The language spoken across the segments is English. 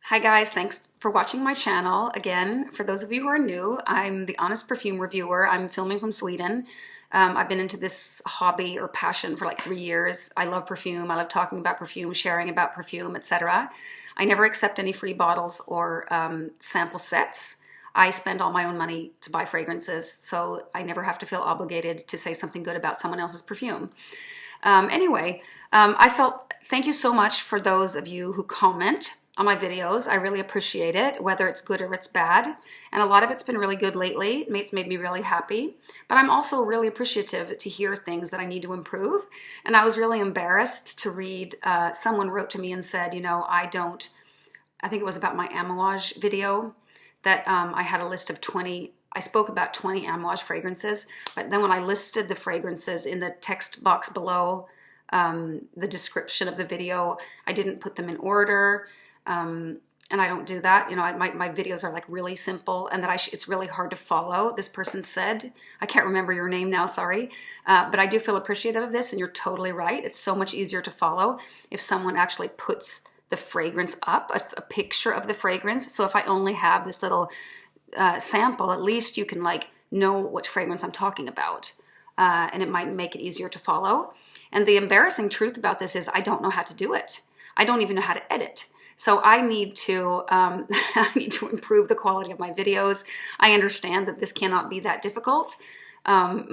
Hi guys, thanks for watching my channel. Again, for those of you who are new, I'm the Honest Perfume Reviewer. I'm filming from Sweden. I've been into this hobby or passion for like 3 years. I love perfume. I love talking about perfume, sharing about perfume, etc. I never accept any free bottles or sample sets. I spend all my own money to buy fragrances, so I never have to feel obligated to say something good about someone else's perfume. Thank you so much for those of you who comment on my videos. I really appreciate it, whether it's good or it's bad. And a lot of it's been really good lately. It's made me really happy. But I'm also really appreciative to hear things that I need to improve. And I was really embarrassed to read, someone wrote to me and said, I think it was about my Amouage video, that I had a list of 20, I spoke about 20 Amouage fragrances, but then when I listed the fragrances in the text box below the description of the video, I didn't put them in order. And I don't do that. My videos are like really simple, and that it's really hard to follow. This person said, I can't remember your name now, sorry. But I do feel appreciative of this, and you're totally right. It's so much easier to follow if someone actually puts the fragrance up, a picture of the fragrance. So if I only have this little sample, at least you can like know what fragrance I'm talking about. And it might make it easier to follow. And the embarrassing truth about this is I don't know how to do it. I don't even know how to edit. So I need to I need to improve the quality of my videos. I understand that this cannot be that difficult. My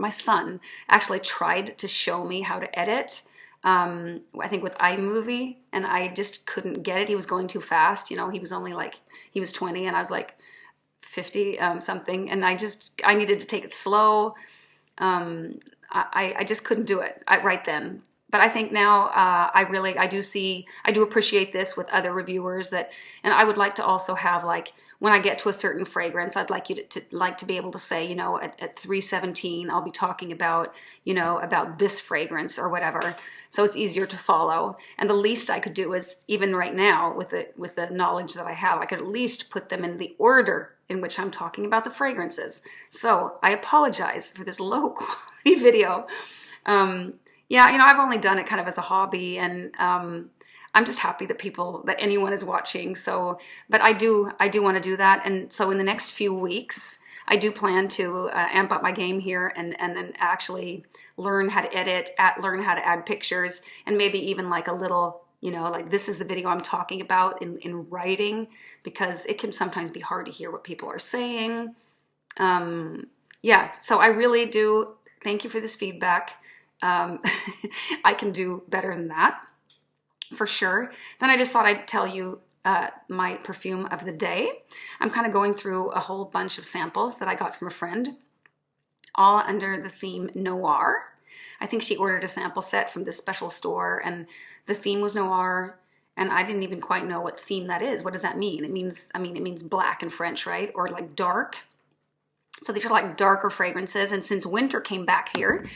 son actually tried to show me how to edit. I think with iMovie, and I just couldn't get it. He was going too fast. He was only like, he was 20 and I was like 50 something, and I needed to take it slow. I just couldn't do it right then. But I think now I do appreciate this with other reviewers, and I would like to also have, like, when I get to a certain fragrance, I'd like you to be able to say, at 317, I'll be talking about, about this fragrance or whatever. So it's easier to follow. And the least I could do is, even right now, with the knowledge that I have, I could at least put them in the order in which I'm talking about the fragrances. So I apologize for this low quality video. Yeah, I've only done it kind of as a hobby, and I'm just happy that anyone is watching. So, but I do want to do that. And so in the next few weeks, I do plan to amp up my game here and then actually learn how to edit, learn how to add pictures, and maybe even like a little, like, this is the video I'm talking about in writing, because it can sometimes be hard to hear what people are saying. Yeah, so I really do thank you for this feedback. I can do better than that, for sure. Then I just thought I'd tell you my perfume of the day. I'm kind of going through a whole bunch of samples that I got from a friend, all under the theme Noir. I think she ordered a sample set from this special store, and the theme was Noir, and I didn't even quite know what theme that is. What does that mean? It means black in French, right? Or like dark. So these are like darker fragrances, and since winter came back here,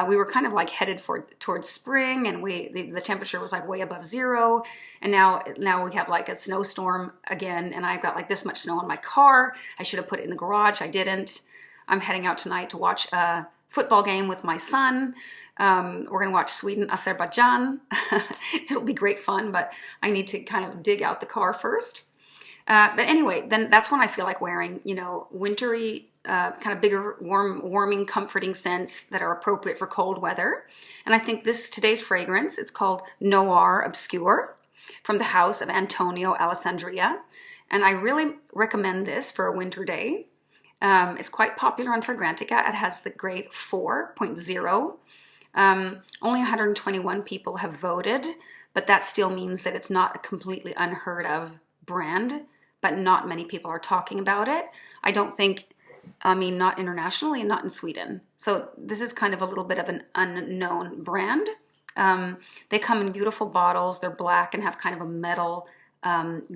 we were kind of like headed towards spring, and the temperature was like way above zero, and now we have like a snowstorm again, and I've got like this much snow on my car. I should have put it in the garage. I didn't. I'm heading out tonight to watch a football game with my son. We're gonna watch Sweden, Azerbaijan. It'll be great fun, but I need to kind of dig out the car first. But anyway, then that's when I feel like wearing, wintry, kind of bigger, warming, comforting scents that are appropriate for cold weather. And I think today's fragrance, it's called Noir Obscure, from the house of Antonio Allesandria. And I really recommend this for a winter day. It's quite popular on Fragrantica. It has the grade 4.0. Only 121 people have voted, but that still means that it's not a completely unheard of brand, but not many people are talking about it. I don't think, not internationally and not in Sweden. So this is kind of a little bit of an unknown brand. They come in beautiful bottles. They're black and have kind of a metal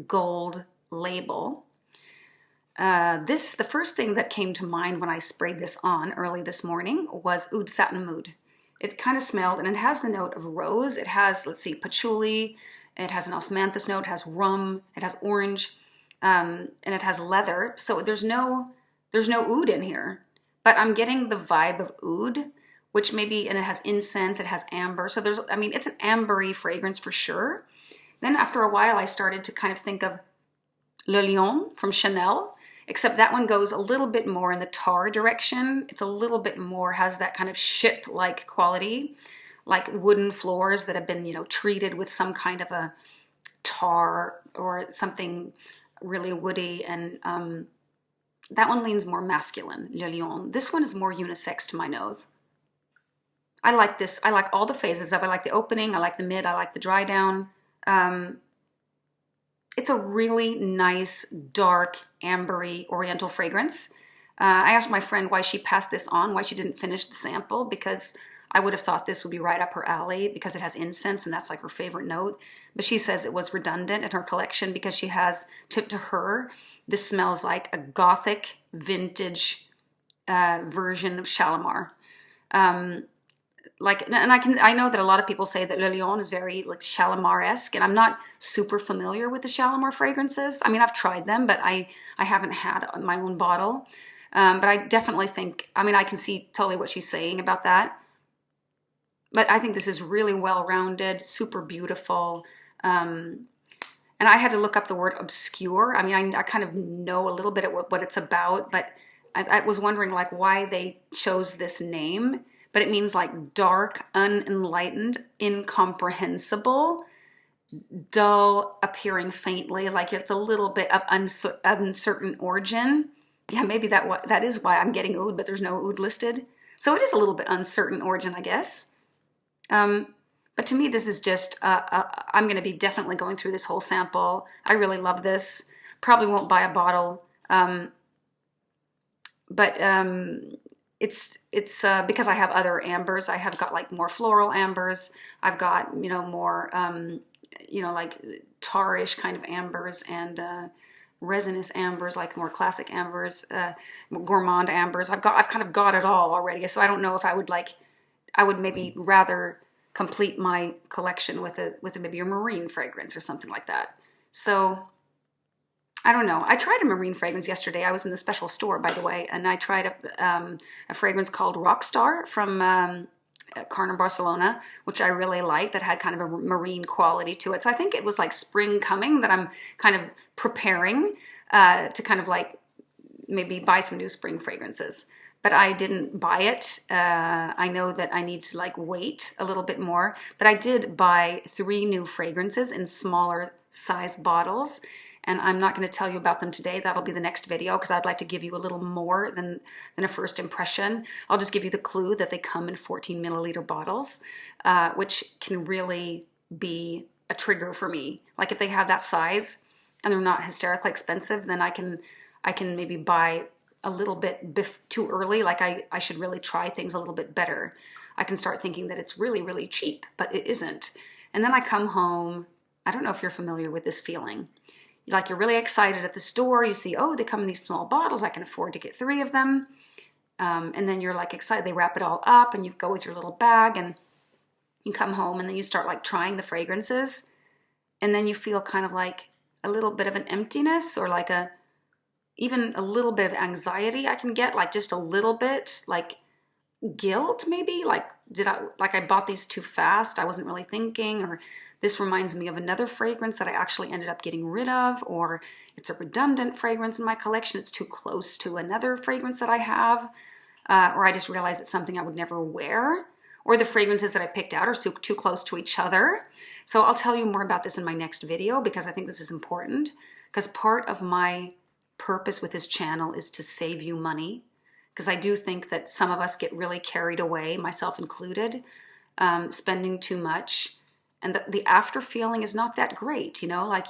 gold label. The first thing that came to mind when I sprayed this on early this morning was Oud Satin Mood. It kind of smelled, and it has the note of rose. It has, let's see, patchouli. It has an osmanthus note. It has rum. It has orange. And it has leather. So there's no oud in here, but I'm getting the vibe of oud, and it has incense. It has amber. So it's an ambery fragrance for sure. Then after a while, I started to kind of think of Le Lion from Chanel, except that one goes a little bit more in the tar direction. It's a little bit more, has that kind of ship-like quality, like wooden floors that have been, you know, treated with some kind of a tar or something really woody. And that one leans more masculine, Le Lion. This one is more unisex to my nose. I like this. I like all the phases of it. I like the opening. I like the mid. I like the dry down. It's a really nice, dark, ambery, oriental fragrance. I asked my friend why she passed this on, why she didn't finish the sample, because I would have thought this would be right up her alley because it has incense and that's like her favorite note. But she says it was redundant in her collection because she has, to her, this smells like a gothic vintage version of Shalimar. Like, and I know that a lot of people say that Le Lion is very like Shalimar-esque, and I'm not super familiar with the Shalimar fragrances. I mean, I've tried them, but I haven't had my own bottle. But I definitely think, I mean, I can see totally what she's saying about that. But I think this is really well-rounded, super beautiful. And I had to look up the word obscure. I mean, I kind of know a little bit of what it's about, but I was wondering like why they chose this name. But it means like dark, unenlightened, incomprehensible, dull, appearing faintly, like it's a little bit of uncertain origin. Yeah, maybe that is why I'm getting oud, but there's no oud listed. So it is a little bit uncertain origin, I guess. But to me, this is just, I'm going to be definitely going through this whole sample. I really love this. Probably won't buy a bottle. But it's because I have other ambers. I have got like more floral ambers. I've got, you know, more, you know, like tarish kind of ambers and resinous ambers, like more classic ambers, gourmand ambers. I've kind of got it all already. So I don't know if I would maybe rather complete my collection with maybe a marine fragrance or something like that. So I don't know. I tried a marine fragrance yesterday. I was in the special store, by the way, and I tried a fragrance called Rockstar from Carner Barcelona, which I really liked, that had kind of a marine quality to it. So I think it was like spring coming that I'm kind of preparing to kind of like maybe buy some new spring fragrances. But I didn't buy it. I know that I need to like wait a little bit more. But I did buy 3 new fragrances in smaller size bottles. And I'm not going to tell you about them today. That'll be the next video because I'd like to give you a little more than a first impression. I'll just give you the clue that they come in 14 milliliter bottles, which can really be a trigger for me. Like if they have that size and they're not hysterically expensive, then I can maybe buy a little bit too early. Like I should really try things a little bit better. I can start thinking that it's really, really cheap, but it isn't. And then I come home. I don't know if you're familiar with this feeling. Like you're really excited at the store. You see, oh, they come in these small bottles. I can afford to get 3 of them. And then you're like excited. They wrap it all up and you go with your little bag and you come home and then you start like trying the fragrances. And then you feel kind of like a little bit of an emptiness or like even a little bit of anxiety I can get, like just a little bit, like guilt maybe. Like I bought these too fast. I wasn't really thinking, or this reminds me of another fragrance that I actually ended up getting rid of, or it's a redundant fragrance in my collection. It's too close to another fragrance that I have, or I just realized it's something I would never wear, or the fragrances that I picked out are too close to each other. So I'll tell you more about this in my next video because I think this is important, because part of my purpose with this channel is to save you money, because I do think that some of us get really carried away, myself included, spending too much. And the after feeling is not that great, you know, like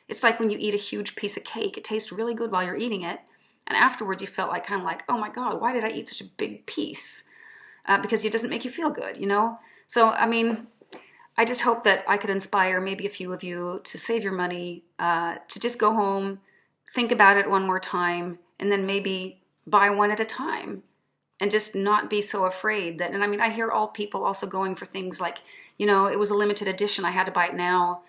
it's like when you eat a huge piece of cake. It tastes really good while you're eating it. And afterwards you felt like kind of like, oh my God, why did I eat such a big piece? Because it doesn't make you feel good, you know? So, I mean, I just hope that I could inspire maybe a few of you to save your money, to just go home, think about it one more time, and then maybe buy one at a time and just not be so afraid that, and I mean, I hear all people also going for things like, you know, it was a limited edition. I had to buy it now.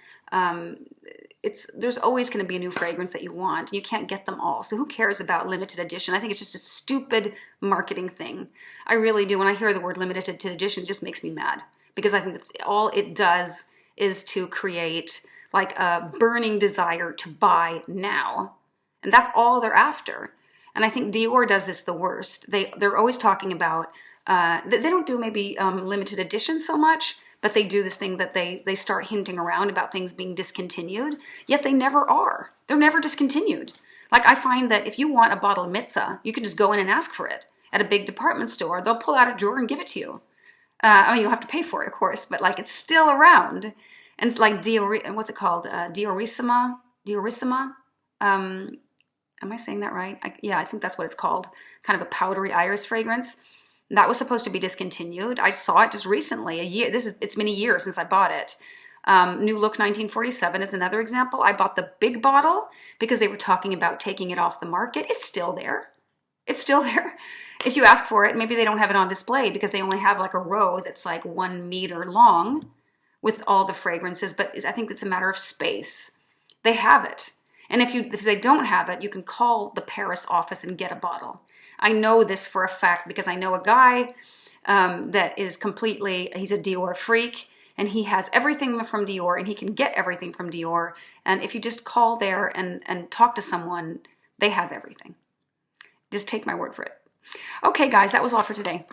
There's always going to be a new fragrance that you want. You can't get them all. So who cares about limited edition? I think it's just a stupid marketing thing. I really do. When I hear the word limited edition, it just makes me mad because I think that's all it does is to create like a burning desire to buy now. And that's all they're after. And I think Dior does this the worst. They're always talking about, they don't do maybe limited editions so much, but they do this thing that they start hinting around about things being discontinued, yet they never are. They're never discontinued. Like I find that if you want a bottle of Mitzah, you can just go in and ask for it at a big department store. They'll pull out a drawer and give it to you. I mean, you'll have to pay for it, of course, but like it's still around. And it's like what's it called? Diorissima? Am I saying that right? Yeah, I think that's what it's called. Kind of a powdery iris fragrance. That was supposed to be discontinued. I saw it just recently, it's been a year since I bought it. New Look 1947 is another example. I bought the big bottle because they were talking about taking it off the market. It's still there. It's still there. If you ask for it, maybe they don't have it on display because they only have like a row that's like 1 meter long with all the fragrances, but I think it's a matter of space. They have it. And if they don't have it, you can call the Paris office and get a bottle. I know this for a fact because I know a guy that is he's a Dior freak, and he has everything from Dior, and he can get everything from Dior. And if you just call there and talk to someone, they have everything. Just take my word for it. Okay, guys, that was all for today.